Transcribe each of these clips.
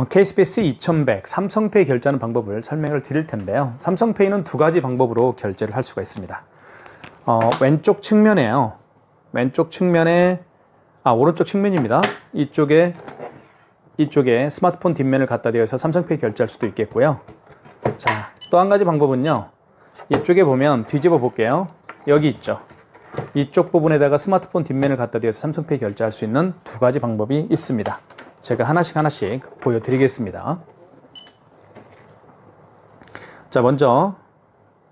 KSBS 2100 삼성페이 결제하는 방법을 설명을 드릴 텐데요. 삼성페이는 두 가지 방법으로 결제를 할 수가 있습니다. 왼쪽 측면에요. 왼쪽 측면에, 오른쪽 측면입니다. 이쪽에 스마트폰 뒷면을 갖다 대어서 삼성페이 결제할 수도 있겠고요. 자, 또 한 가지 방법은요. 이쪽에 보면 뒤집어 볼게요. 여기 있죠. 이쪽 부분에다가 스마트폰 뒷면을 갖다 대어서 삼성페이 결제할 수 있는 두 가지 방법이 있습니다. 제가 하나씩 보여드리겠습니다. 자, 먼저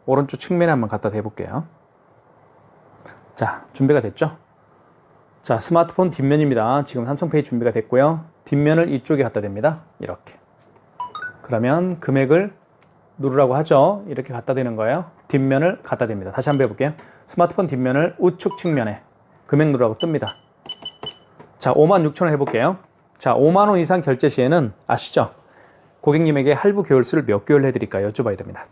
오른쪽 측면에 한번 갖다 대볼게요. 자, 준비가 됐죠? 자, 스마트폰 뒷면입니다. 지금 삼성페이 준비가 됐고요. 뒷면을 이쪽에 갖다 댑니다. 이렇게. 그러면 금액을 누르라고 하죠. 이렇게 갖다 대는 거예요. 뒷면을 갖다 댑니다. 다시 한번 해볼게요. 스마트폰 뒷면을 우측 측면에 금액 누르라고 뜹니다. 자, 56,000원 해볼게요. 자, 5만 원 이상 결제 시에는 아시죠? 고객님에게 할부 개월수를 몇 개월 해드릴까요? 여쭤봐야 됩니다.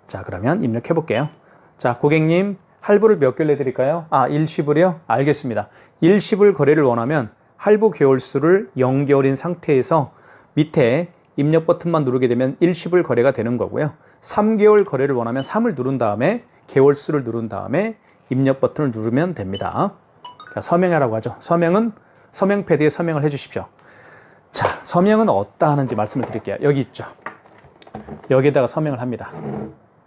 자, 그러면 입력해 볼게요. 자, 고객님 할부를 몇 개월 해드릴까요? 일시불이요? 알겠습니다. 일시불 거래를 원하면 할부 개월수를 0개월인 상태에서 밑에 입력 버튼만 누르게 되면 일시불 거래가 되는 거고요. 3개월 거래를 원하면 3을 누른 다음에 개월수를 누른 다음에 입력 버튼을 누르면 됩니다. 자, 서명하라고 하죠. 서명 패드에 서명을 해 주십시오. 자, 서명은 어디다 하는지 말씀을 드릴게요. 여기 있죠. 여기에다가 서명을 합니다.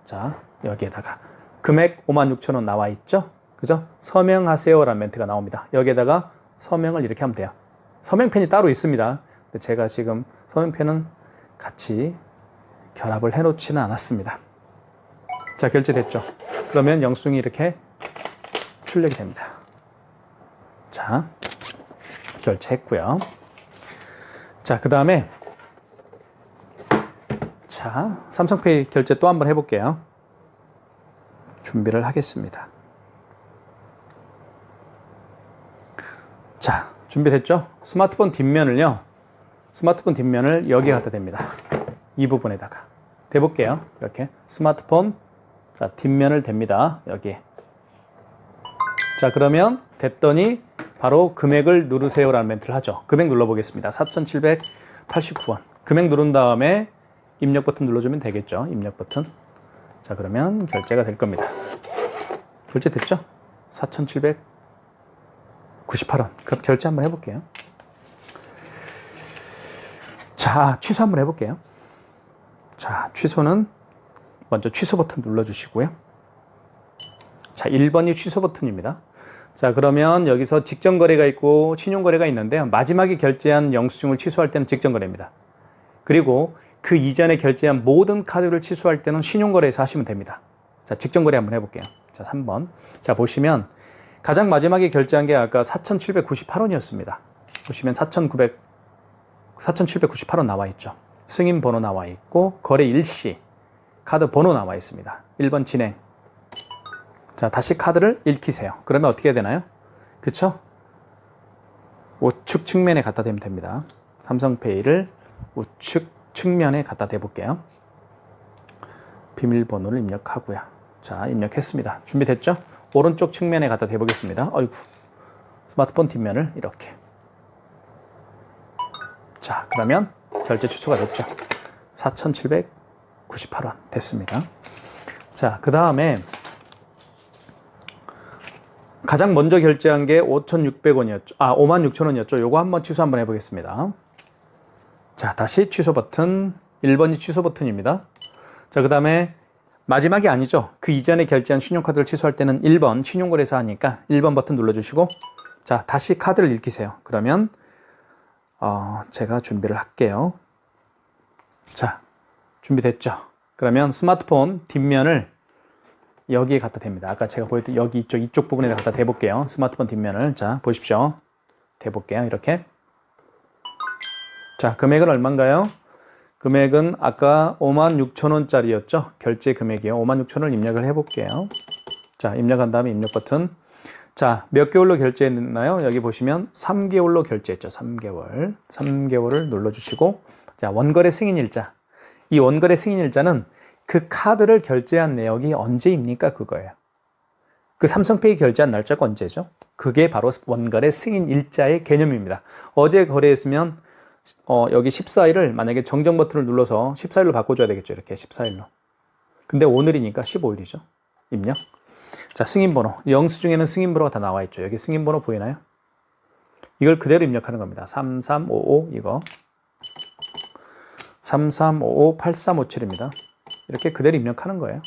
자, 여기에다가 금액 56,000원 나와 있죠. 그죠? 서명하세요라는 멘트가 나옵니다. 여기에다가 서명을 이렇게 하면 돼요. 서명펜이 따로 있습니다. 근데 제가 지금 서명펜은 같이 결합을 해 놓지는 않았습니다. 자, 결제됐죠. 그러면 영수증이 이렇게 출력이 됩니다. 자, 결제했고요. 자, 그 다음에 자, 삼성페이 결제 또 한번 해볼게요. 준비를 하겠습니다. 자, 준비됐죠? 스마트폰 뒷면을 여기 갖다 댑니다. 이 부분에다가 대볼게요. 이렇게 스마트폰 뒷면을 댑니다. 여기. 자, 그러면 됐더니 바로 금액을 누르세요라는 멘트를 하죠. 금액 눌러보겠습니다. 4,789원. 금액 누른 다음에 입력 버튼 눌러주면 되겠죠. 입력 버튼. 자, 그러면 결제가 될 겁니다. 결제됐죠? 4,798원. 그럼 결제 한번 해볼게요. 자, 취소 한번 해볼게요. 자, 취소는 먼저 취소 버튼 눌러주시고요. 자, 1번이 취소 버튼입니다. 자, 그러면 여기서 직전거래가 있고 신용거래가 있는데요. 마지막에 결제한 영수증을 취소할 때는 직전거래입니다. 그리고 그 이전에 결제한 모든 카드를 취소할 때는 신용거래에서 하시면 됩니다. 자, 직전거래 한번 해볼게요. 자, 3번. 자, 보시면 가장 마지막에 결제한 게 아까 4,798원이었습니다. 보시면 4,798원 나와 있죠. 승인 번호 나와 있고 거래 일시, 카드 번호 나와 있습니다. 1번 진행. 자, 다시 카드를 읽히세요. 그러면 어떻게 해야 되나요? 그쵸? 우측 측면에 갖다 대면 됩니다. 삼성페이를 우측 측면에 갖다 대볼게요. 비밀번호를 입력하고요. 자, 입력했습니다. 준비됐죠? 오른쪽 측면에 갖다 대보겠습니다. 어이구. 스마트폰 뒷면을 이렇게. 자, 그러면 결제 취소가 됐죠? 4,798원 됐습니다. 자, 그 다음에 가장 먼저 결제한 게 5,600원이었죠. 56,000원이었죠. 요거 한번 취소 한번 해보겠습니다. 자, 다시 취소 버튼. 1번이 취소 버튼입니다. 자, 그 다음에 마지막이 아니죠. 그 이전에 결제한 신용카드를 취소할 때는 1번 신용거래에서 하니까 1번 버튼 눌러주시고 자, 다시 카드를 읽히세요. 그러면 제가 준비를 할게요. 자, 준비됐죠. 그러면 스마트폰 뒷면을 여기에 갖다 댑니다. 아까 제가 보여드린 여기 이쪽 부분에 갖다 대볼게요. 스마트폰 뒷면을. 자, 보십시오. 대볼게요. 이렇게. 자, 금액은 얼마인가요? 금액은 아까 56,000원짜리였죠. 결제 금액이요. 56,000원을 입력을 해볼게요. 자, 입력한 다음에 입력 버튼. 자, 몇 개월로 결제했나요? 여기 보시면 3개월로 결제했죠. 3개월. 3개월을 눌러주시고 자, 원거래 승인일자. 이 원거래 승인일자는 그 카드를 결제한 내역이 언제입니까? 그거예요. 그 삼성페이 결제한 날짜가 언제죠? 그게 바로 원거래 승인일자의 개념입니다. 어제 거래했으면 여기 14일을 만약에 정정 버튼을 눌러서 14일로 바꿔줘야 되겠죠. 이렇게 14일로. 근데 오늘이니까 15일이죠. 입력. 자, 승인번호. 영수증에는 승인번호가 다 나와 있죠. 여기 승인번호 보이나요? 이걸 그대로 입력하는 겁니다. 3355 이거. 33558357입니다. 이렇게 그대로 입력하는 거예요.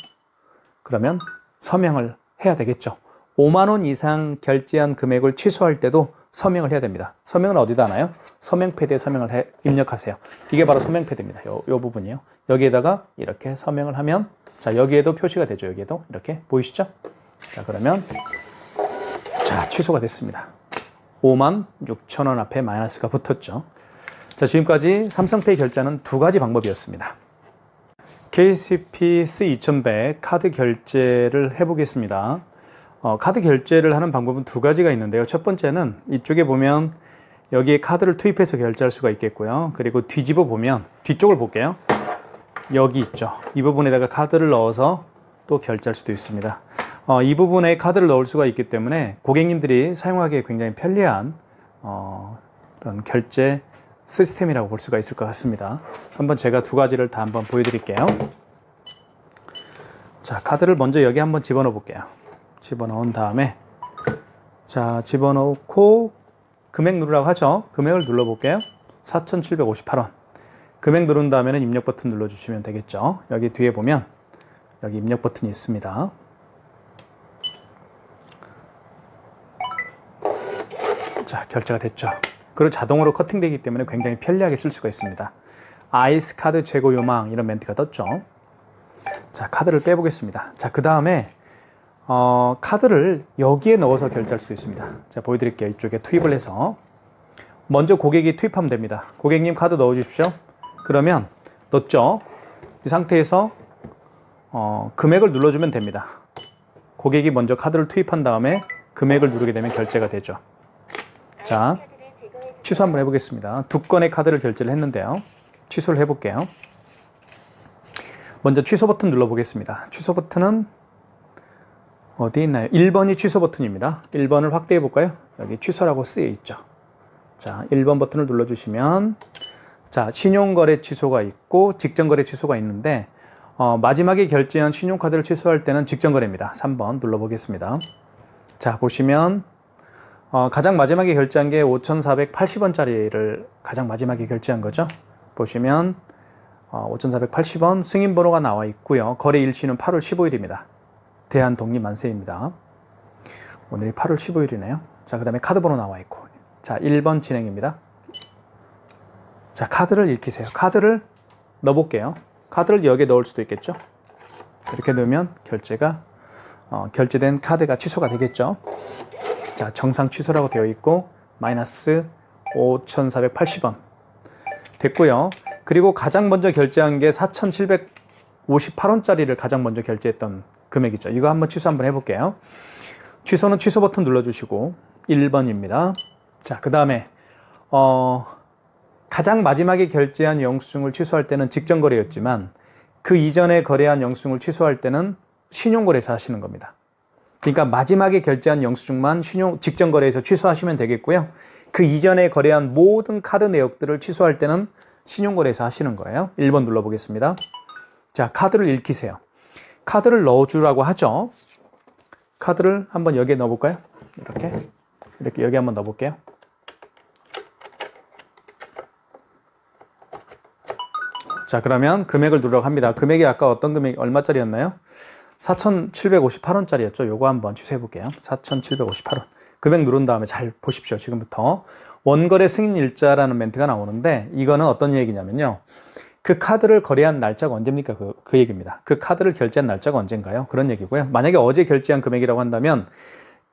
그러면 서명을 해야 되겠죠. 5만 원 이상 결제한 금액을 취소할 때도 서명을 해야 됩니다. 서명은 어디다 하나요? 서명 패드에 서명을 입력하세요. 이게 바로 서명 패드입니다. 요 부분이요. 여기에다가 이렇게 서명을 하면 자, 여기에도 표시가 되죠. 여기에도 이렇게 보이시죠? 자, 그러면 자, 취소가 됐습니다. 5만 6천 원 앞에 마이너스가 붙었죠. 자, 지금까지 삼성페이 결제는 두 가지 방법이었습니다. KCP C2100 카드 결제를 해보겠습니다. 카드 결제를 하는 방법은 두 가지가 있는데요. 첫 번째는 이쪽에 보면 여기에 카드를 투입해서 결제할 수가 있겠고요. 그리고 뒤집어 보면 뒤쪽을 볼게요. 여기 있죠. 이 부분에다가 카드를 넣어서 또 결제할 수도 있습니다. 이 부분에 카드를 넣을 수가 있기 때문에 고객님들이 사용하기에 굉장히 편리한 그런 결제 시스템이라고 볼 수가 있을 것 같습니다. 한번 제가 두 가지를 다 한번 보여드릴게요. 자, 카드를 먼저 여기 한번 집어넣어 볼게요. 집어넣은 다음에 자, 집어넣고 금액 누르라고 하죠. 금액을 눌러볼게요. 4,758원. 금액 누른 다음에는 입력 버튼 눌러주시면 되겠죠. 여기 뒤에 보면 여기 입력 버튼이 있습니다. 자, 결제가 됐죠. 그리고 자동으로 커팅되기 때문에 굉장히 편리하게 쓸 수가 있습니다. 아이스 카드 재고 요망 이런 멘트가 떴죠. 자, 카드를 빼보겠습니다. 자, 그 다음에 카드를 여기에 넣어서 결제할 수 있습니다. 자, 보여드릴게요. 이쪽에 투입을 해서 먼저 고객이 투입하면 됩니다. 고객님 카드 넣어주십시오. 그러면 넣었죠. 이 상태에서 금액을 눌러주면 됩니다. 고객이 먼저 카드를 투입한 다음에 금액을 누르게 되면 결제가 되죠. 자, 취소 한번 해보겠습니다. 두 건의 카드를 결제를 했는데요. 취소를 해볼게요. 먼저 취소 버튼 눌러보겠습니다. 취소 버튼은 어디 있나요? 1번이 취소 버튼입니다. 1번을 확대해 볼까요? 여기 취소라고 쓰여 있죠. 자, 1번 버튼을 눌러주시면 자, 신용거래 취소가 있고 직전거래 취소가 있는데 마지막에 결제한 신용카드를 취소할 때는 직전거래입니다. 3번 눌러보겠습니다. 자, 보시면 가장 마지막에 결제한 게 5,480원짜리를 가장 마지막에 결제한 거죠. 보시면 5,480원 승인번호가 나와 있고요. 거래 일시는 8월 15일입니다. 대한독립만세입니다. 오늘이 8월 15일이네요. 자, 그 다음에 카드 번호 나와 있고. 자, 1번 진행입니다. 자, 카드를 읽히세요. 카드를 넣어볼게요. 카드를 여기에 넣을 수도 있겠죠. 이렇게 넣으면 결제가 결제된 카드가 취소가 되겠죠. 자, 정상 취소라고 되어 있고 마이너스 5,480원 됐고요. 그리고 가장 먼저 결제한 게 4,758원짜리를 가장 먼저 결제했던 금액이죠. 이거 한번 취소 한번 해볼게요. 취소는 취소 버튼 눌러주시고 1번입니다. 자, 그 다음에 가장 마지막에 결제한 영수증을 취소할 때는 직전거래였지만 그 이전에 거래한 영수증을 취소할 때는 신용거래에서 하시는 겁니다. 그러니까 마지막에 결제한 영수증만 직전거래에서 취소하시면 되겠고요. 그 이전에 거래한 모든 카드 내역들을 취소할 때는 신용거래에서 하시는 거예요. 1번 눌러보겠습니다. 자, 카드를 읽히세요. 카드를 넣어주라고 하죠. 카드를 한번 여기에 넣어볼까요? 이렇게 여기 한번 넣어볼게요. 자, 그러면 금액을 누르라고 합니다. 금액이 아까 어떤 금액 얼마짜리였나요? 4,758원짜리였죠. 요거 한번 취소해 볼게요. 4,758원. 금액 누른 다음에 잘 보십시오. 지금부터 원거래 승인 일자라는 멘트가 나오는데 이거는 어떤 얘기냐면요. 그 카드를 거래한 날짜가 언제입니까? 그 얘기입니다. 그 카드를 결제한 날짜가 언젠가요? 그런 얘기고요. 만약에 어제 결제한 금액이라고 한다면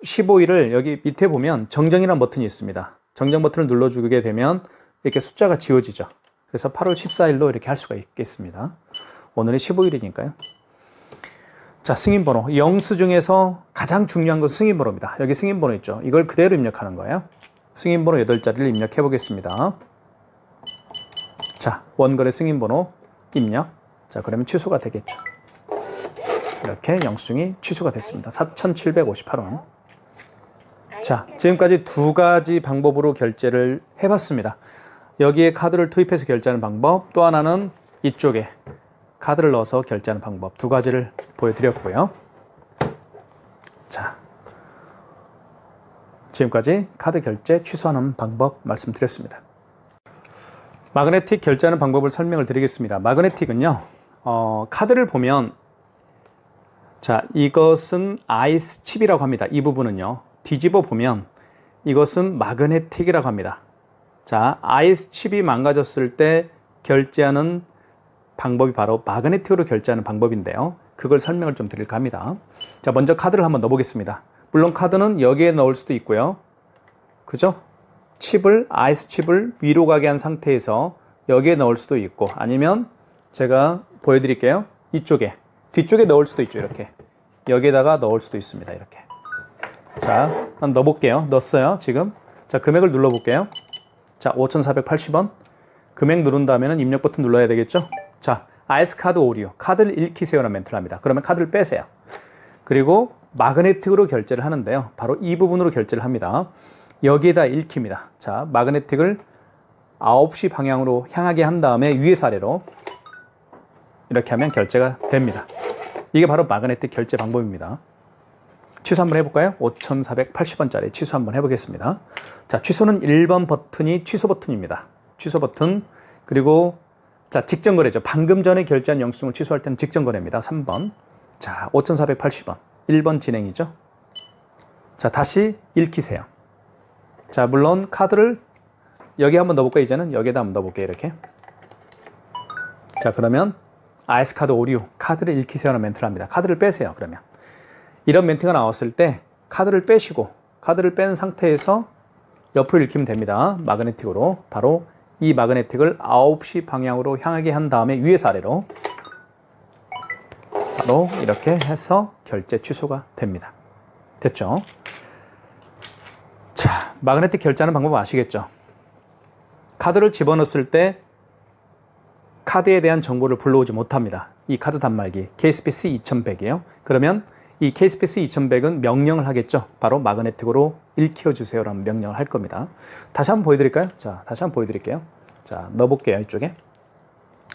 15일을 여기 밑에 보면 정정이라는 버튼이 있습니다. 정정 버튼을 눌러주게 되면 이렇게 숫자가 지워지죠. 그래서 8월 14일로 이렇게 할 수가 있겠습니다. 오늘이 15일이니까요. 자, 승인번호. 영수증에서 가장 중요한 건 승인번호입니다. 여기 승인번호 있죠. 이걸 그대로 입력하는 거예요. 승인번호 8자리를 입력해 보겠습니다. 자, 원거래 승인번호 입력. 자, 그러면 취소가 되겠죠. 이렇게 영수증이 취소가 됐습니다. 4,758원. 자, 지금까지 두 가지 방법으로 결제를 해봤습니다. 여기에 카드를 투입해서 결제하는 방법, 또 하나는 이쪽에 카드를 넣어서 결제하는 방법, 두 가지를 보여드렸고요. 자, 지금까지 카드 결제 취소하는 방법 말씀드렸습니다. 마그네틱 결제하는 방법을 설명을 드리겠습니다. 마그네틱은요, 카드를 보면, 자, 이것은 아이스 칩이라고 합니다. 이 부분은요, 뒤집어 보면 이것은 마그네틱이라고 합니다. 자, 아이스 칩이 망가졌을 때 결제하는 방법이 바로 마그네틱으로 결제하는 방법인데요. 그걸 설명을 좀 드릴까 합니다. 자, 먼저 카드를 한번 넣어보겠습니다. 물론 카드는 여기에 넣을 수도 있고요. 그죠? 아이스 칩을 위로 가게 한 상태에서 여기에 넣을 수도 있고, 아니면 제가 보여드릴게요. 뒤쪽에 넣을 수도 있죠. 이렇게. 여기에다가 넣을 수도 있습니다. 이렇게. 자, 한번 넣어볼게요. 넣었어요. 지금. 자, 금액을 눌러볼게요. 자, 5,480원. 금액 누른 다음에는 입력 버튼 눌러야 되겠죠? 자, 아이스 카드 오류. 카드를 읽히세요라는 멘트를 합니다. 그러면 카드를 빼세요. 그리고 마그네틱으로 결제를 하는데요. 바로 이 부분으로 결제를 합니다. 여기에다 읽힙니다. 자, 마그네틱을 9시 방향으로 향하게 한 다음에 위에서 아래로 이렇게 하면 결제가 됩니다. 이게 바로 마그네틱 결제 방법입니다. 취소 한번 해볼까요? 5,480원짜리 취소 한번 해보겠습니다. 자, 취소는 1번 버튼이 취소 버튼입니다. 취소 버튼. 그리고 자, 직전 거래죠. 방금 전에 결제한 영수증을 취소할 때는 직전 거래입니다. 3번. 자, 5,480원. 1번 진행이죠. 자, 다시 읽히세요. 자, 물론 카드를 여기 한번 넣어볼까요? 이제는 여기에다 한번 넣어볼게요. 이렇게. 자, 그러면 아이스 카드 오류. 카드를 읽히세요라는 멘트를 합니다. 카드를 빼세요. 그러면. 이런 멘트가 나왔을 때 카드를 빼시고, 카드를 뺀 상태에서 옆으로 읽히면 됩니다. 마그네틱으로. 바로 이 마그네틱을 9시 방향으로 향하게 한 다음에 위에서 아래로 바로 이렇게 해서 결제 취소가 됩니다. 됐죠? 자, 마그네틱 결제하는 방법 아시겠죠? 카드를 집어넣었을 때 카드에 대한 정보를 불러오지 못합니다. 이 카드 단말기 KSPC 2100이에요. 그러면 이 KSPC 2100은 명령을 하겠죠. 바로 마그네틱으로 읽혀주세요라는 명령을 할 겁니다. 다시 한번 보여드릴까요? 자, 다시 한번 보여드릴게요. 자, 넣어볼게요. 이쪽에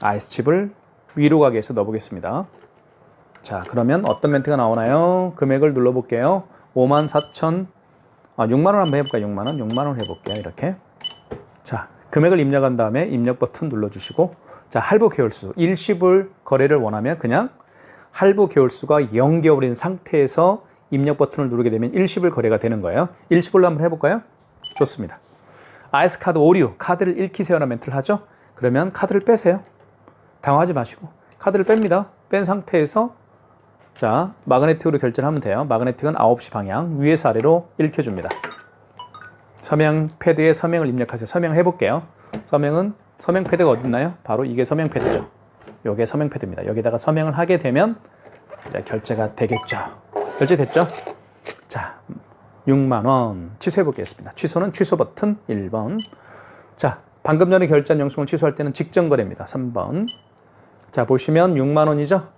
아이스 칩을 위로 가게 해서 넣어보겠습니다. 자, 그러면 어떤 멘트가 나오나요? 금액을 눌러볼게요. 54,000, 6만원 한번 해볼까요? 6만원? 6만원 해볼게요. 이렇게. 자, 금액을 입력한 다음에 입력 버튼 눌러주시고, 자, 할부 개월수, 일시불 거래를 원하면 그냥 할부 개월수가 0개월인 상태에서 입력 버튼을 누르게 되면 일시불 거래가 되는 거예요. 일시불로 한번 해볼까요? 좋습니다. 아이스 카드 오류, 카드를 읽히세요라는 멘트를 하죠. 그러면 카드를 빼세요. 당황하지 마시고 카드를 뺍니다. 뺀 상태에서 자, 마그네틱으로 결제를 하면 돼요. 마그네틱은 9시 방향 위에서 아래로 읽혀줍니다. 서명 패드에 서명을 입력하세요. 서명 해볼게요. 서명 패드가 어디 있나요? 바로 이게 서명 패드죠. 요게 서명 패드입니다. 여기다가 서명을 하게 되면 이제 결제가 되겠죠. 결제됐죠? 자, 6만원 취소해 보겠습니다. 취소는 취소 버튼 1번. 자, 방금 전에 결제한 영수증을 취소할 때는 직전 거래입니다. 3번. 자, 보시면 6만원이죠?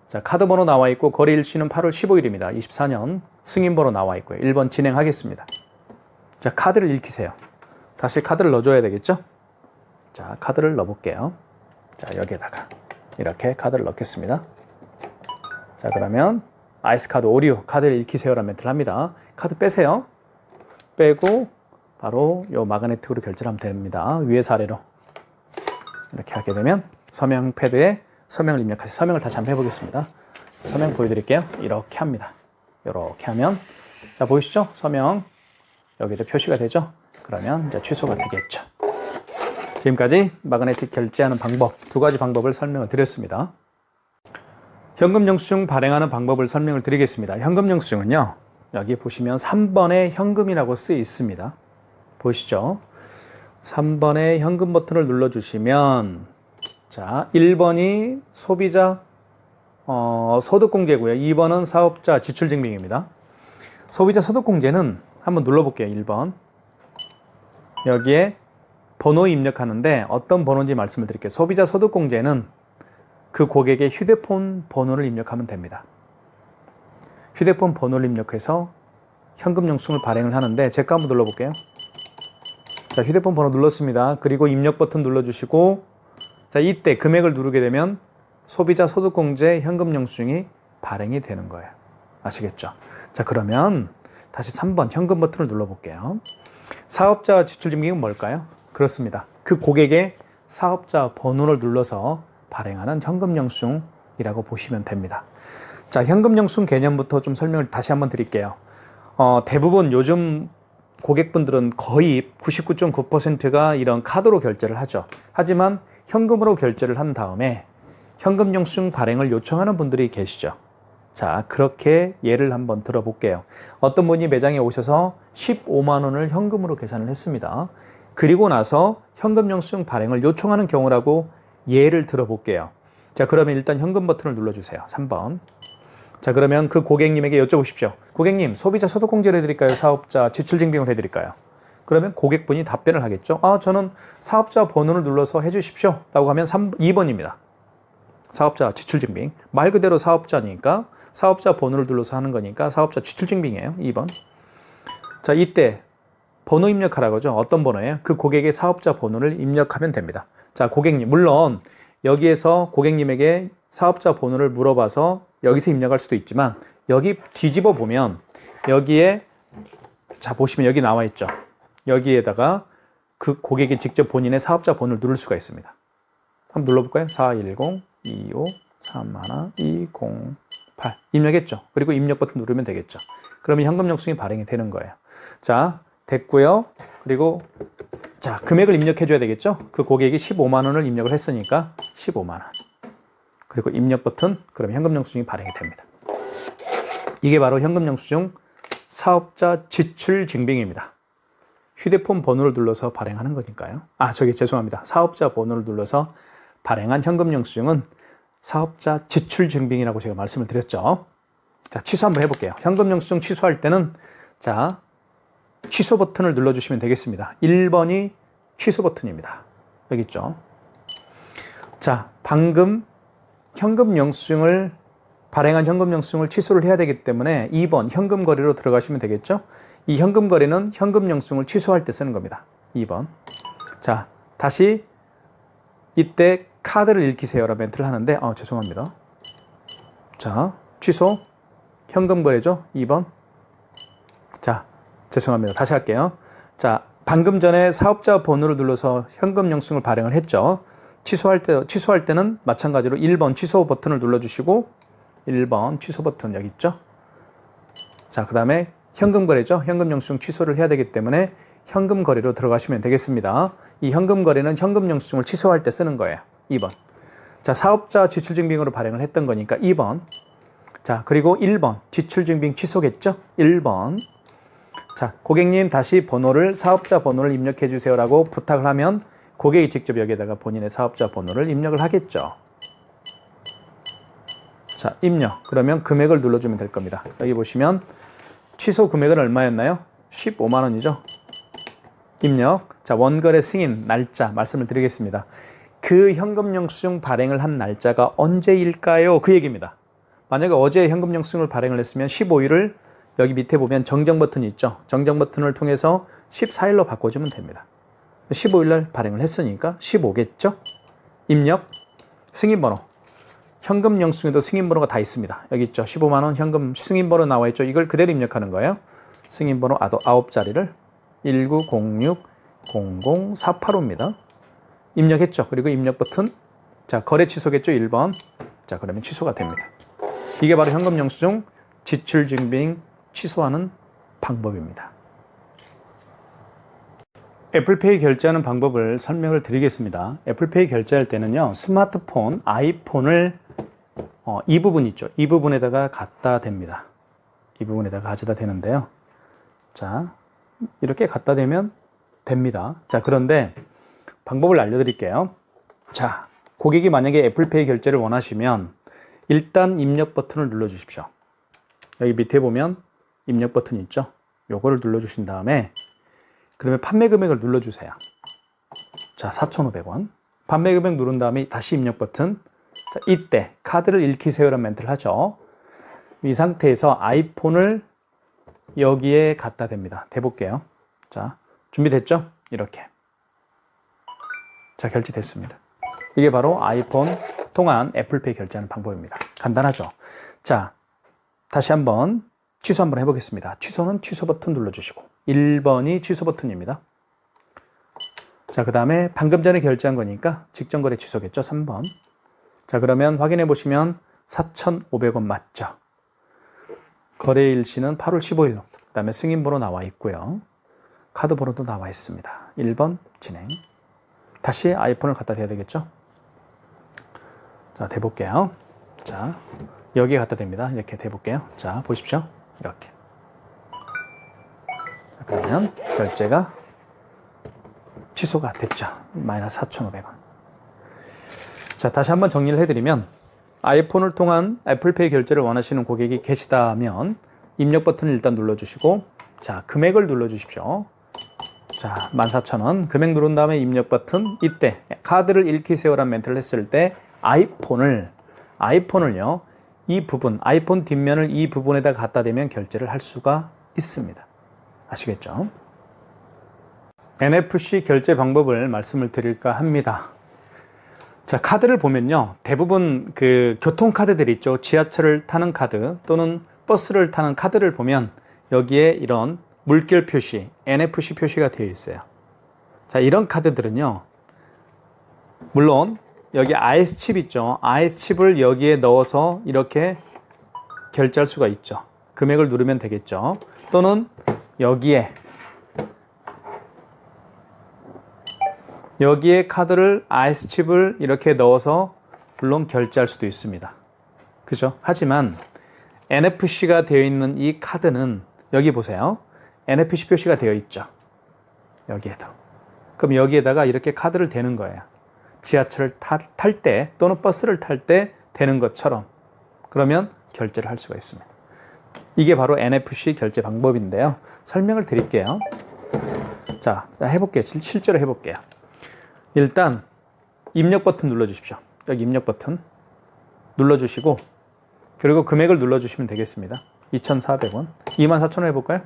자, 카드 번호 나와 있고 거래 일시는 8월 15일입니다. 24년 승인 번호 나와 있고요. 1번 진행하겠습니다. 자, 카드를 읽히세요. 다시 카드를 넣어줘야 되겠죠? 자, 카드를 넣어볼게요. 자, 여기에다가 이렇게 카드를 넣겠습니다. 자, 그러면 아이스 카드 오류, 카드를 읽히세요라는 멘트를 합니다. 카드 빼세요. 빼고 바로 요 마그네틱으로 결제를 하면 됩니다. 위에서 아래로 이렇게 하게 되면 서명 패드에 서명을 입력하세요. 서명을 다시 한번 해보겠습니다. 서명 보여드릴게요. 이렇게 합니다. 이렇게 하면 자, 보이시죠? 서명 여기도 표시가 되죠? 그러면 이제 취소가 되겠죠. 지금까지 마그네틱 결제하는 방법, 두 가지 방법을 설명을 드렸습니다. 현금 영수증 발행하는 방법을 설명을 드리겠습니다. 현금 영수증은요, 여기 보시면 3번에 현금이라고 쓰여 있습니다. 보시죠? 3번에 현금 버튼을 눌러주시면 자, 1번이 소비자 소득공제고요. 2번은 사업자 지출증명입니다. 소비자 소득공제는 한번 눌러볼게요. 1번. 여기에 번호 입력하는데 어떤 번호인지 말씀을 드릴게요. 소비자 소득공제는 그 고객의 휴대폰 번호를 입력하면 됩니다. 휴대폰 번호를 입력해서 현금 영수증을 발행을 하는데 제가 한번 눌러볼게요. 자, 휴대폰 번호 눌렀습니다. 그리고 입력 버튼 눌러주시고, 자, 이때 금액을 누르게 되면 소비자 소득공제 현금 영수증이 발행이 되는 거예요. 아시겠죠? 자, 그러면 다시 3번 현금 버튼을 눌러볼게요. 사업자 지출 증빙은 뭘까요? 그렇습니다. 그 고객의 사업자 번호를 눌러서 발행하는 현금 영수증이라고 보시면 됩니다. 자, 현금 영수증 개념부터 좀 설명을 다시 한번 드릴게요. 대부분 요즘 고객분들은 거의 99.9%가 이런 카드로 결제를 하죠. 하지만 현금으로 결제를 한 다음에 현금 영수증 발행을 요청하는 분들이 계시죠. 자, 그렇게 예를 한번 들어볼게요. 어떤 분이 매장에 오셔서 15만 원을 현금으로 계산을 했습니다. 그리고 나서 현금 영수증 발행을 요청하는 경우라고 예를 들어볼게요. 자, 그러면 일단 현금 버튼을 눌러주세요. 3번. 자, 그러면 그 고객님에게 여쭤보십시오. 고객님, 소비자 소득공제를 해드릴까요? 사업자 지출증빙을 해드릴까요? 그러면 고객분이 답변을 하겠죠. 저는 사업자 번호를 눌러서 해주십시오. 라고 하면 2번입니다. 사업자 지출증빙. 말 그대로 사업자니까 사업자 번호를 눌러서 하는 거니까 사업자 지출증빙이에요. 2번. 자, 이때 번호 입력하라고 하죠. 어떤 번호예요? 그 고객의 사업자 번호를 입력하면 됩니다. 자, 고객님, 물론 여기에서 고객님에게 사업자 번호를 물어봐서 여기서 입력할 수도 있지만 여기 뒤집어 보면 여기에 자 보시면 여기 나와 있죠. 여기에다가 그 고객이 직접 본인의 사업자 번호를 누를 수가 있습니다. 한번 눌러볼까요? 410-25-31-208 입력했죠. 그리고 입력 버튼 누르면 되겠죠. 그러면 현금 영수증이 발행이 되는 거예요. 자, 됐고요. 그리고 자, 금액을 입력해 줘야 되겠죠. 그 고객이 15만 원을 입력을 했으니까 15만 원. 그리고 입력 버튼, 그러면 현금 영수증이 발행이 됩니다. 이게 바로 현금 영수증 사업자 지출 증빙입니다. 휴대폰 번호를 눌러서 발행하는 거니까요. 죄송합니다. 사업자 번호를 눌러서 발행한 현금 영수증은 사업자 지출 증빙이라고 제가 말씀을 드렸죠. 자, 취소 한번 해볼게요. 현금 영수증 취소할 때는 자, 취소 버튼을 눌러주시면 되겠습니다. 1번이 취소 버튼입니다. 여기 있죠. 자, 방금 현금 영수증을 발행한 현금 영수증을 취소를 해야 되기 때문에 2번 현금 거래로 들어가시면 되겠죠. 이 현금 거래는 현금 영수증을 취소할 때 쓰는 겁니다. 2번. 자, 다시 이때 카드를 읽히세요라고 멘트를 하는데 죄송합니다. 자, 취소 현금 거래죠. 2번. 자, 죄송합니다. 다시 할게요. 자, 방금 전에 사업자 번호를 눌러서 현금 영수증을 발행을 했죠. 취소할 때는 마찬가지로 1번 취소 버튼을 눌러주시고 1번 취소 버튼 여기 있죠. 자, 그 다음에 현금 거래죠. 현금 영수증 취소를 해야 되기 때문에 현금 거래로 들어가시면 되겠습니다. 이 현금 거래는 현금 영수증을 취소할 때 쓰는 거예요. 2번. 자, 사업자 지출증빙으로 발행을 했던 거니까 2번. 자, 그리고 1번 지출증빙 취소겠죠. 1번. 자, 고객님 다시 번호를 사업자 번호를 입력해 주세요라고 부탁을 하면 고객이 직접 여기에다가 본인의 사업자 번호를 입력을 하겠죠. 자, 입력. 그러면 금액을 눌러주면 될 겁니다. 여기 보시면 취소 금액은 얼마였나요? 15만 원이죠. 입력. 자, 원거래 승인 날짜 말씀을 드리겠습니다. 그 현금 영수증 발행을 한 날짜가 언제일까요? 그 얘기입니다. 만약에 어제 현금 영수증을 발행을 했으면 15일을 여기 밑에 보면 정정 버튼이 있죠. 정정 버튼을 통해서 14일로 바꿔주면 됩니다. 15일 날 발행을 했으니까 15겠죠? 입력, 승인번호. 현금 영수증에도 승인번호가 다 있습니다. 여기 있죠. 15만 원 현금 승인번호 나와 있죠. 이걸 그대로 입력하는 거예요. 승인번호 9자리를 19060048호입니다. 입력했죠. 그리고 입력 버튼. 자, 거래 취소겠죠. 1번. 자, 그러면 취소가 됩니다. 이게 바로 현금 영수증 지출 증빙 취소하는 방법입니다. 애플페이 결제하는 방법을 설명을 드리겠습니다. 애플페이 결제할 때는요, 스마트폰, 아이폰을 이 부분 있죠. 이 부분에다가 갖다 댑니다. 이 부분에다가 가져다 대는데요. 자, 이렇게 갖다 대면 됩니다. 자, 그런데 방법을 알려드릴게요. 자, 고객이 만약에 애플페이 결제를 원하시면 일단 입력 버튼을 눌러주십시오. 여기 밑에 보면 입력 버튼 있죠. 요거를 눌러주신 다음에 그러면 판매 금액을 눌러주세요. 자, 4,500원. 판매 금액 누른 다음에 다시 입력 버튼. 자, 이때 카드를 읽히세요라는 멘트를 하죠. 이 상태에서 아이폰을 여기에 갖다 댑니다. 대볼게요. 자, 준비됐죠? 이렇게. 자, 결제됐습니다. 이게 바로 아이폰 통한 애플페이 결제하는 방법입니다. 간단하죠? 자, 다시 한번 취소 한번 해보겠습니다. 취소는 취소 버튼 눌러주시고 1번이 취소 버튼입니다. 자, 그 다음에 방금 전에 결제한 거니까 직전거래 취소겠죠? 3번. 자, 그러면 확인해 보시면 4,500원 맞죠? 거래 일시는 8월 15일. 그 다음에 승인번호 나와 있고요. 카드 번호도 나와 있습니다. 1번 진행. 다시 아이폰을 갖다 대야 되겠죠? 자, 대볼게요. 자, 여기에 갖다 댑니다. 이렇게 대볼게요. 자, 보십시오. 이렇게. 자, 그러면 결제가 취소가 됐죠. 마이너스 4,500원. 자, 다시 한번 정리를 해드리면 아이폰을 통한 애플페이 결제를 원하시는 고객이 계시다면 입력 버튼을 일단 눌러주시고 자, 금액을 눌러주십시오. 자, 14,000원. 금액 누른 다음에 입력 버튼. 이때 카드를 읽히세요라는 멘트를 했을 때 아이폰을요. 이 부분, 아이폰 뒷면을 이 부분에다 갖다 대면 결제를 할 수가 있습니다. 아시겠죠? NFC 결제 방법을 말씀을 드릴까 합니다. 자, 카드를 보면요. 대부분 그 교통카드들 있죠. 지하철을 타는 카드 또는 버스를 타는 카드를 보면 여기에 이런 물결 표시, NFC 표시가 되어 있어요. 자, 이런 카드들은요. 물론 여기 IS칩 있죠. IS칩을 여기에 넣어서 이렇게 결제할 수가 있죠. 금액을 누르면 되겠죠. 또는 여기에 카드를 IS칩을 이렇게 넣어서 물론 결제할 수도 있습니다. 그죠? 하지만 NFC가 되어 있는 이 카드는 여기 보세요. NFC 표시가 되어 있죠. 여기에도. 그럼 여기에다가 이렇게 카드를 대는 거예요. 지하철을 탈 때 또는 버스를 탈 때 되는 것처럼 그러면 결제를 할 수가 있습니다. 이게 바로 NFC 결제 방법인데요. 설명을 드릴게요. 자, 해볼게요. 실제로 해볼게요. 일단 입력 버튼 눌러주십시오. 여기 입력 버튼 눌러주시고 그리고 금액을 눌러주시면 되겠습니다. 2,400원. 24,000원 해볼까요?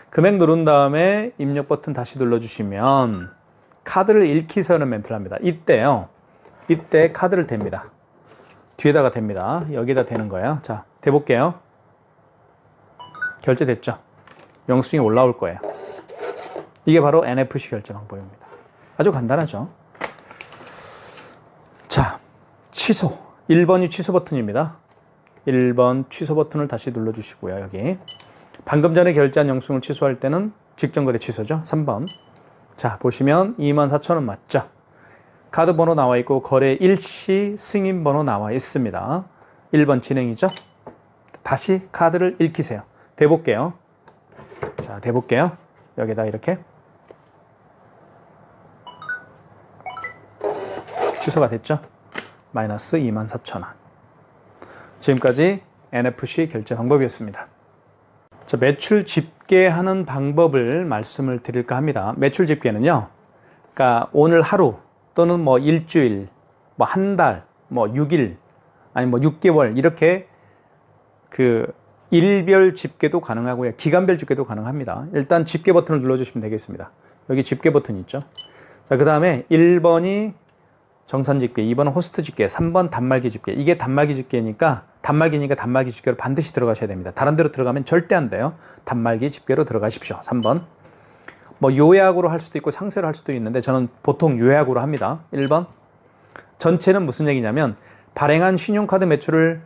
금액 누른 다음에 입력 버튼 다시 눌러주시면 카드를 읽히세요는 멘트를 합니다. 이때 카드를 댑니다. 뒤에다가 댑니다. 여기다 대는 거예요. 자, 대볼게요. 결제됐죠? 영수증이 올라올 거예요. 이게 바로 NFC 결제 방법입니다. 아주 간단하죠? 자, 취소. 1번이 취소 버튼입니다. 1번 취소 버튼을 다시 눌러주시고요. 여기. 방금 전에 결제한 영수증을 취소할 때는 직전거래 취소죠. 3번. 자, 보시면 24,000원 맞죠? 카드 번호 나와 있고 거래 일시 승인 번호 나와 있습니다. 1번 진행이죠? 다시 카드를 읽히세요. 대볼게요. 자, 대볼게요. 여기다 이렇게. 취소가 됐죠? 마이너스 24,000원. 지금까지 NFC 결제 방법이었습니다. 자, 매출 집계하는 방법을 말씀을 드릴까 합니다. 매출 집계는요. 그러니까 오늘 하루 또는 뭐 일주일, 뭐 한 달, 뭐 6일, 아니 뭐 6개월 이렇게 그 일별 집계도 가능하고요. 기간별 집계도 가능합니다. 일단 집계 버튼을 눌러주시면 되겠습니다. 여기 집계 버튼 있죠. 자, 그 다음에 1번이 정산 집계, 2번은 호스트 집계, 3번 단말기 집계. 이게 단말기 집계니까 단말기 집계로 반드시 들어가셔야 됩니다. 다른 데로 들어가면 절대 안 돼요. 단말기 집계로 들어가십시오. 3번. 뭐 요약으로 할 수도 있고 상세로 할 수도 있는데 저는 보통 요약으로 합니다. 1번. 전체는 무슨 얘기냐면 발행한 신용카드 매출을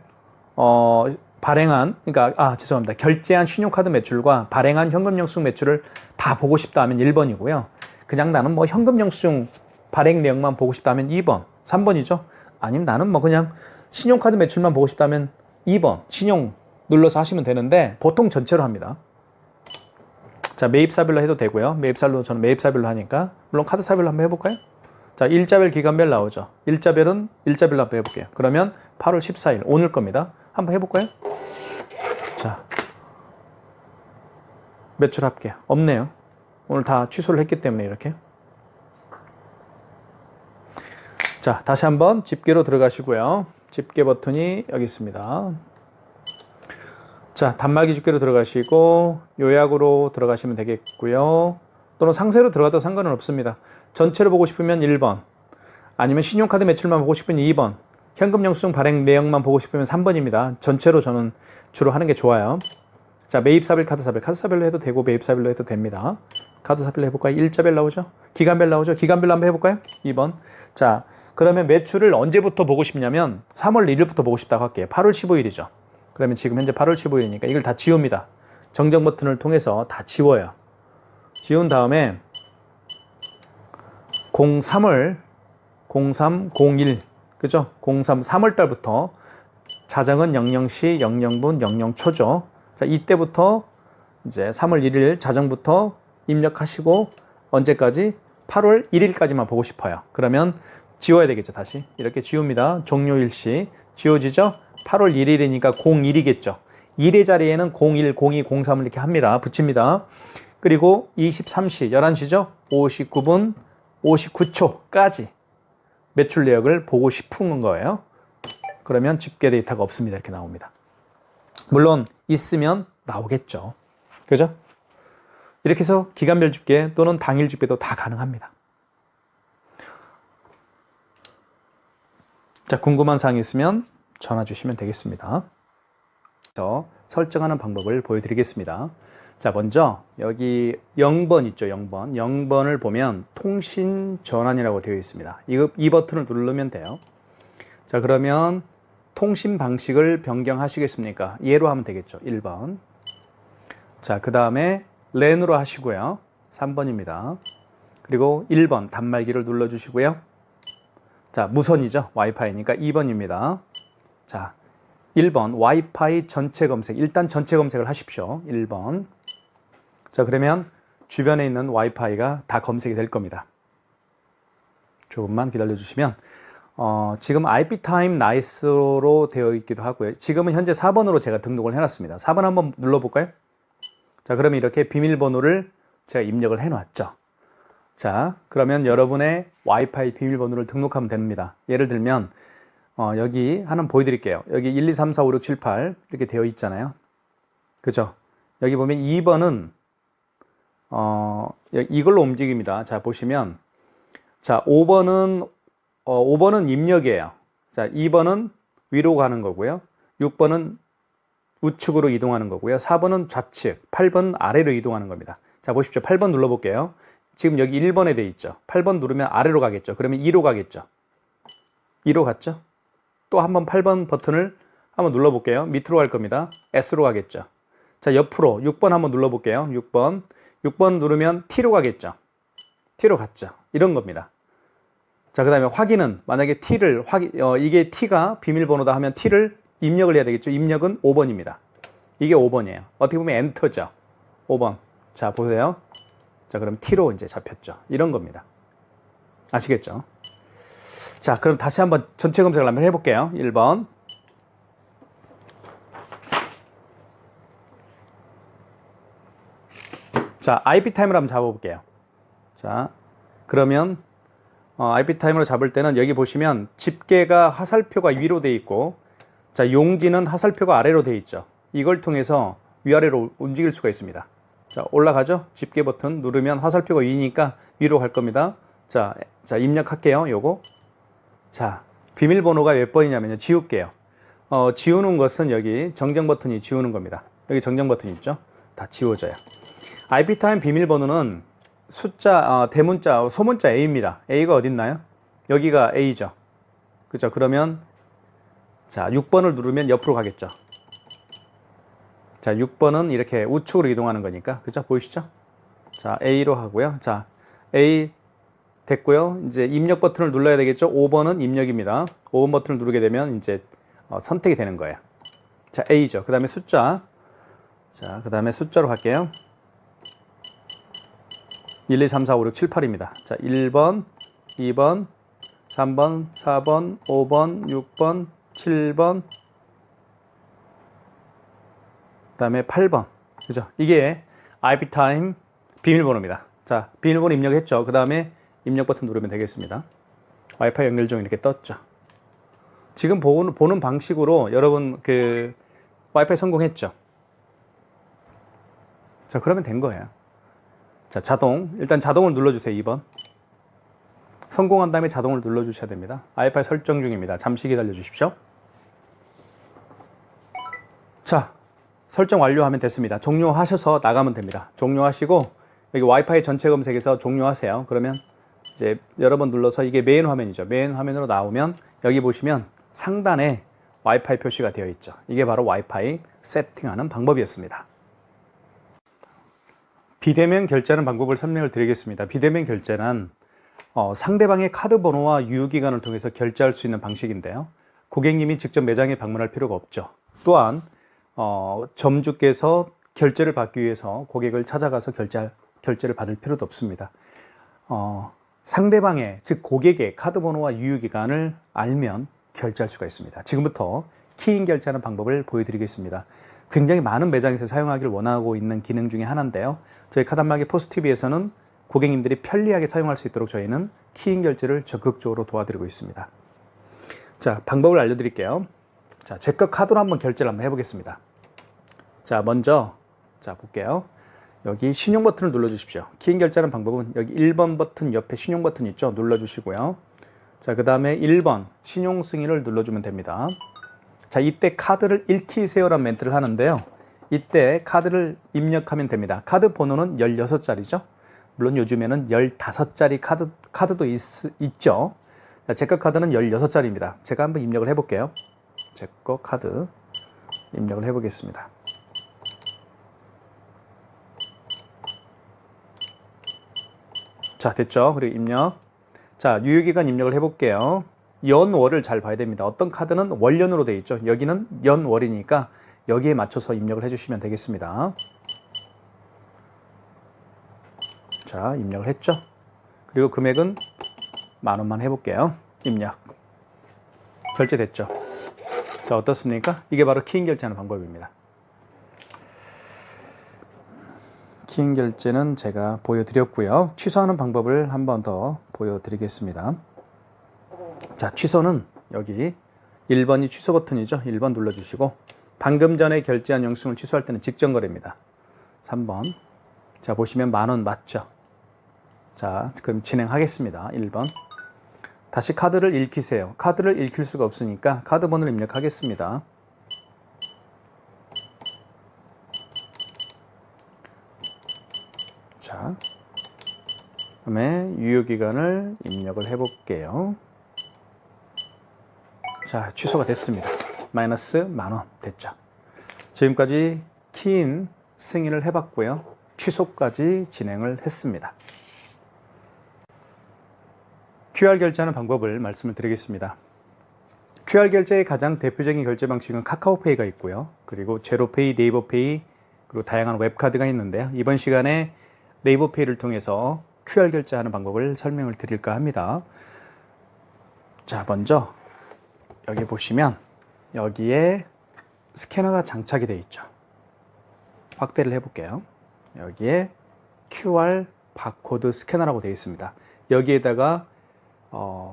결제한 신용카드 매출과 발행한 현금 영수증 매출을 다 보고 싶다 하면 1번이고요. 그냥 나는 뭐 현금 영수증 발행 내용만 보고 싶다 하면 2번, 3번이죠. 아니면 나는 뭐 그냥 신용카드 매출만 보고 싶다면 2번, 신용 눌러서 하시면 되는데 보통 전체로 합니다. 자, 매입사별로 해도 되고요. 저는 매입사별로 하니까. 물론 카드사별로 한번 해볼까요? 자, 일자별, 기간별 나오죠. 일자별로 한번 해볼게요. 그러면 8월 14일, 오늘 겁니다. 한번 해볼까요? 자, 매출 합계. 없네요. 오늘 다 취소를 했기 때문에 이렇게. 자, 다시 한번 집계로 들어가시고요. 집계 버튼이 여기 있습니다. 자, 단말기 집계로 들어가시고 요약으로 들어가시면 되겠고요. 또는 상세로 들어가도 상관은 없습니다. 전체로 보고 싶으면 1번, 아니면 신용카드 매출만 보고 싶으면 2번, 현금 영수증 발행 내역만 보고 싶으면 3번입니다. 전체로 저는 주로 하는 게 좋아요. 자, 매입사별, 카드사별. 카드사별로 해도 되고 매입사별로 해도 됩니다. 카드사별로 해볼까요? 일자별 나오죠? 기간별 나오죠? 기간별로 한번 해볼까요? 2번. 자, 그러면 매출을 언제부터 보고 싶냐면 3월 1일부터 보고 싶다고 할게요. 8월 15일이죠. 그러면 지금 현재 8월 15일이니까 이걸 다 지웁니다. 정정 버튼을 통해서 다 지워요. 지운 다음에 03월 0301 그죠? 3월 달부터 자정은 00시 00분 00초죠. 자, 이때부터 이제 3월 1일 자정부터 입력하시고 언제까지? 8월 1일까지만 보고 싶어요. 그러면 지워야 되겠죠. 다시 이렇게 지웁니다. 종료일시 지워지죠? 8월 1일이니까 01이겠죠. 1의 자리에는 01, 02, 03을 이렇게 합니다. 붙입니다. 그리고 23시 11시죠? 59분 59초까지 매출 내역을 보고 싶은 거예요. 그러면 집계 데이터가 없습니다. 이렇게 나옵니다. 물론 있으면 나오겠죠. 그죠? 이렇게 해서 기간별 집계 또는 당일 집계도 다 가능합니다. 자, 궁금한 사항이 있으면 전화 주시면 되겠습니다. 그래서 설정하는 방법을 보여드리겠습니다. 자, 먼저 여기 0번 있죠. 0번. 0번을 보면 통신 전환이라고 되어 있습니다. 이 버튼을 누르면 돼요. 자, 그러면 통신 방식을 변경하시겠습니까? 예로 하면 되겠죠. 1번. 자, 그 다음에 랜으로 하시고요. 3번입니다. 그리고 1번 단말기를 눌러주시고요. 자, 무선이죠. 와이파이니까 2번입니다. 자, 1번 와이파이 전체 검색. 일단 전체 검색을 하십시오. 1번. 자, 그러면 주변에 있는 와이파이가 다 검색이 될 겁니다. 조금만 기다려 주시면 지금 IPTime 나이스로 되어 있기도 하고요. 지금은 현재 4번으로 제가 등록을 해놨습니다. 4번 한번 눌러볼까요? 자, 그러면 이렇게 비밀번호를 제가 입력을 해놨죠. 자, 그러면 여러분의 와이파이 비밀번호를 등록하면 됩니다. 예를 들면 여기 하나 보여드릴게요. 여기 1, 2, 3, 4, 5, 6, 7, 8 이렇게 되어 있잖아요. 그죠? 여기 보면 2번은 이걸로 움직입니다. 자, 보시면 자, 5번은 입력이에요. 자, 2번은 위로 가는 거고요. 6번은 우측으로 이동하는 거고요. 4번은 좌측, 8번 아래로 이동하는 겁니다. 자, 보십시오. 8번 눌러볼게요. 지금 여기 1번에 돼 있죠. 8번 누르면 아래로 가겠죠. 그러면 2로 가겠죠. 2로 갔죠. 또 한번 8번 버튼을 한번 눌러볼게요. 밑으로 갈 겁니다. S로 가겠죠. 자, 옆으로 6번 한번 눌러볼게요. 6번 누르면 T로 가겠죠. T로 갔죠. 이런 겁니다. 자, 그 다음에 확인은 만약에 이게 T가 비밀번호다 하면 T를 입력을 해야 되겠죠. 입력은 5번입니다. 이게 5번이에요. 어떻게 보면 엔터죠. 5번. 자, 보세요. 자, 그럼 T로 이제 잡혔죠. 이런 겁니다. 아시겠죠? 자, 그럼 다시 한번 전체 검색을 한번 해볼게요. 1번. 자, IP타임을 한번 잡아볼게요. 자, 그러면 IP타임으로 잡을 때는 여기 보시면 집계가 화살표가 위로 돼 있고, 자, 용지는 화살표가 아래로 돼 있죠. 이걸 통해서 위아래로 움직일 수가 있습니다. 자, 올라가죠? 집계 버튼 누르면 화살표가 위니까 위로 갈 겁니다. 자, 입력할게요. 요거. 자, 비밀번호가 몇 번이냐면요. 지울게요. 지우는 것은 여기 정정 버튼이 지우는 겁니다. 여기 정정 버튼 있죠? 다 지워져요. IP타임 비밀번호는 숫자, 대문자, 소문자 A입니다. A가 어딨나요? 여기가 A죠. 그죠? 그러면 자, 6번을 누르면 옆으로 가겠죠. 자, 6번은 이렇게 우측으로 이동하는 거니까. 그죠? 보이시죠? 자, A로 하고요. 자, A 됐고요. 이제 입력 버튼을 눌러야 되겠죠? 5번은 입력입니다. 5번 버튼을 누르게 되면 이제 선택이 되는 거예요. 자, A죠. 그 다음에 숫자. 자, 그 다음에 숫자로 갈게요. 1, 2, 3, 4, 5, 6, 7, 8입니다. 자, 1번, 2번, 3번, 4번, 5번, 6번, 7번, 그 다음에 8번. 그죠? 이게 IP타임 비밀번호입니다. 자, 비밀번호 입력했죠? 그 다음에 입력 버튼 누르면 되겠습니다. 와이파이 연결 중 이렇게 떴죠. 지금 보는 방식으로 여러분 와이파이 성공했죠? 자, 그러면 된 거예요. 자, 일단 자동을 눌러주세요. 2번. 성공한 다음에 자동을 눌러주셔야 됩니다. 와이파이 설정 중입니다. 잠시 기다려 주십시오. 자, 설정 완료하면 됐습니다. 종료하셔서 나가면 됩니다. 종료하시고 여기 와이파이 전체 검색에서 종료하세요. 그러면 이제 여러 번 눌러서 이게 메인 화면이죠. 메인 화면으로 나오면 여기 보시면 상단에 와이파이 표시가 되어 있죠. 이게 바로 와이파이 세팅하는 방법이었습니다. 비대면 결제하는 방법을 설명을 드리겠습니다. 비대면 결제는 상대방의 카드 번호와 유효기간을 통해서 결제할 수 있는 방식인데요. 고객님이 직접 매장에 방문할 필요가 없죠. 또한 점주께서 결제를 받기 위해서 고객을 찾아가서 결제를 받을 필요도 없습니다. 상대방의, 즉 고객의 카드 번호와 유효기간을 알면 결제할 수가 있습니다. 지금부터 키인 결제하는 방법을 보여드리겠습니다. 굉장히 많은 매장에서 사용하기를 원하고 있는 기능 중에 하나인데요. 저희 카단마켓 포스TV에서는 고객님들이 편리하게 사용할 수 있도록 저희는 키인 결제를 적극적으로 도와드리고 있습니다. 자, 방법을 알려드릴게요. 자, 제거 카드로 한번 결제를 한번 해보겠습니다. 자, 먼저 볼게요. 여기 신용 버튼을 눌러주십시오. 키인 결제하는 방법은 여기 1번 버튼 옆에 신용 버튼 있죠? 눌러주시고요. 자, 그 다음에 1번 신용 승인을 눌러주면 됩니다. 자, 이때 카드를 읽히세요라는 멘트를 하는데요. 이때 카드를 입력하면 됩니다. 카드 번호는 16자리죠. 물론 요즘에는 15자리 카드도 있죠. 자, 제거 카드는 16자리입니다. 제가 한번 입력을 해볼게요. 제거 카드 입력을 해보겠습니다. 자, 됐죠? 그리고 입력. 자, 유효기간 입력을 해볼게요. 연월을 잘 봐야 됩니다. 어떤 카드는 월연으로 되어 있죠. 여기는 연월이니까 여기에 맞춰서 입력을 해주시면 되겠습니다. 자, 입력을 했죠. 그리고 금액은 10,000원만 해볼게요. 입력. 결제됐죠. 자, 어떻습니까? 이게 바로 키인 결제하는 방법입니다. 키인 결제는 제가 보여드렸고요. 취소하는 방법을 한 번 더 보여드리겠습니다. 자, 취소는 여기 1번이 취소 버튼이죠. 1번 눌러주시고 방금 전에 결제한 영수증을 취소할 때는 직전 거래입니다. 3번. 자, 보시면 10,000원 맞죠? 자, 그럼 진행하겠습니다. 1번. 다시 카드를 읽히세요. 카드를 읽힐 수가 없으니까 카드 번호를 입력하겠습니다. 자, 그다음에 유효기간을 입력을 해볼게요. 자, 취소가 됐습니다. 마이너스 10,000원 됐죠. 지금까지 키인 승인을 해봤고요. 취소까지 진행을 했습니다. QR 결제하는 방법을 말씀을 드리겠습니다. QR 결제의 가장 대표적인 결제 방식은 카카오페이가 있고요. 그리고 제로페이, 네이버페이, 그리고 다양한 웹카드가 있는데요. 이번 시간에 네이버페이를 통해서 QR 결제하는 방법을 설명을 드릴까 합니다. 자, 먼저 여기 보시면 여기에 스캐너가 장착이 되어 있죠. 확대를 해볼게요. 여기에 QR 바코드 스캐너라고 되어 있습니다. 여기에다가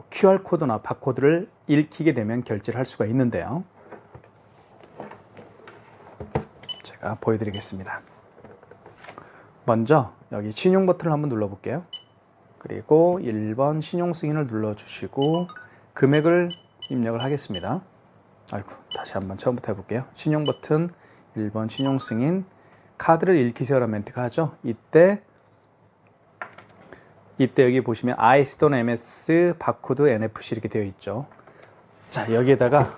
QR 코드나 바코드를 읽히게 되면 결제를 할 수가 있는데요. 제가 보여드리겠습니다. 먼저 여기 신용 버튼을 한번 눌러볼게요. 그리고 1번 신용 승인을 눌러주시고 금액을 입력을 하겠습니다. 아이고, 다시 한번 처음부터 해볼게요. 신용 버튼 1번 신용 승인, 카드를 읽히세요라는 멘트가 하죠. 이때 여기 보시면 IC 또는 MS, 바코드, NFC 이렇게 되어 있죠. 자, 여기에다가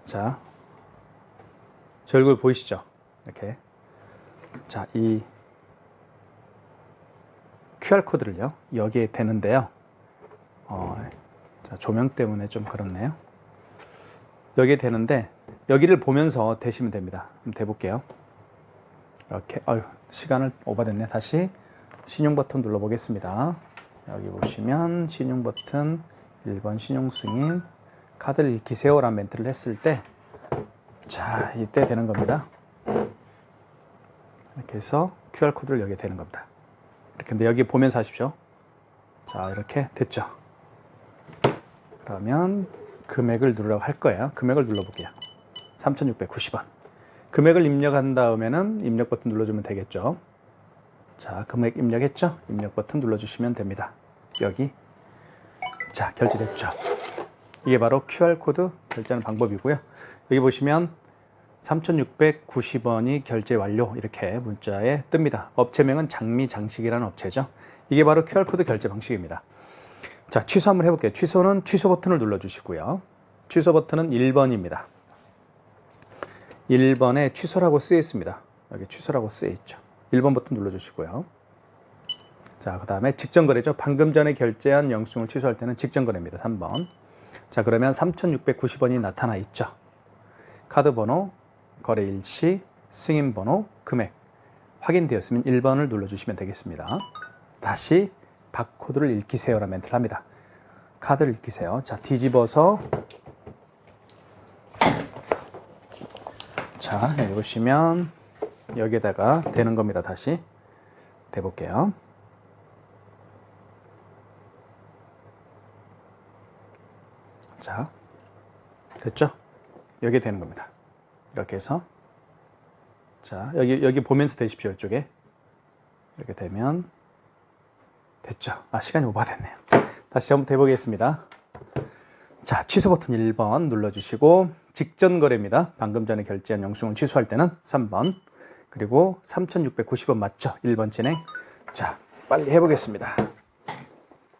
자, 저 얼굴 보이시죠? 이렇게. 자, 이 QR 코드를요, 여기에 대는데요. 자, 조명 때문에 좀 그렇네요. 여기에 대는데 여기를 보면서 대시면 됩니다. 한번 대볼게요. 이렇게. 시간을 오버됐네. 다시 신용 버튼 눌러보겠습니다. 여기 보시면 신용 버튼 1번 신용 승인, 카드를 읽히세요라는 멘트를 했을 때, 자, 이때 되는 겁니다. 이렇게 해서 QR 코드를 여기에 대는 겁니다. 이렇게. 근데 여기 보면서 하십시오. 자, 이렇게 됐죠. 그러면 금액을 누르라고 할 거예요. 금액을 눌러볼게요. 3,690원. 금액을 입력한 다음에는 입력 버튼 눌러주면 되겠죠. 자, 금액 입력했죠? 입력 버튼 눌러주시면 됩니다. 여기. 자, 결제됐죠? 이게 바로 QR코드 결제하는 방법이고요. 여기 보시면 3,690원이 결제 완료 이렇게 문자에 뜹니다. 업체명은 장미장식이라는 업체죠. 이게 바로 QR코드 결제 방식입니다. 자, 취소 한번 해볼게요. 취소는 취소 버튼을 눌러주시고요. 취소 버튼은 1번입니다. 1번에 취소라고 쓰여 있습니다. 여기 취소라고 쓰여 있죠. 1번 버튼 눌러주시고요. 자, 그 다음에 직전거래죠. 방금 전에 결제한 영수증을 취소할 때는 직전거래입니다. 3번. 자, 그러면 3,690원이 나타나 있죠. 카드 번호, 거래 일시, 승인 번호, 금액 확인되었으면 1번을 눌러주시면 되겠습니다. 다시 바코드를 읽히세요라는 멘트를 합니다. 카드를 읽히세요. 자, 뒤집어서 자, 여기 보시면 여기에다가 대는 겁니다. 다시 대볼게요. 자, 됐죠? 여기에 되는 겁니다. 이렇게 해서 자, 여기 보면서 되십시오. 이쪽에 이렇게 되면 됐죠? 아, 시간이 오버됐네요. 다시 한번 해보겠습니다. 자, 취소 버튼 1번 눌러주시고 직전 거래입니다. 방금 전에 결제한 영수증을 취소할 때는 3번 그리고 3,690원 맞죠? 1번 진행. 자, 빨리 해보겠습니다.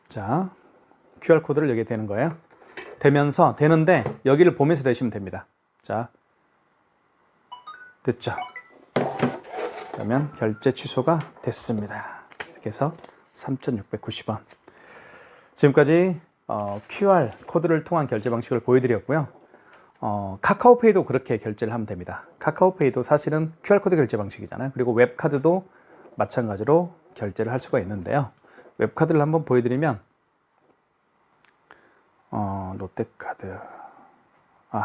자, QR코드를 여기에 대는 거예요. 되면서 되는데 여기를 보면서 되시면 됩니다. 자, 됐죠? 그러면 결제 취소가 됐습니다. 이렇게 해서 3,690원. 지금까지 QR 코드를 통한 결제 방식을 보여드렸고요. 카카오페이도 그렇게 결제를 하면 됩니다. 카카오페이도 사실은 QR코드 결제 방식이잖아요. 그리고 웹카드도 마찬가지로 결제를 할 수가 있는데요. 웹카드를 한번 보여드리면 롯데카드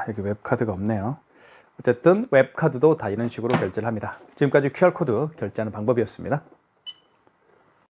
여기 웹카드가 없네요. 어쨌든 웹카드도 다 이런 식으로 결제를 합니다. 지금까지 QR코드 결제하는 방법이었습니다.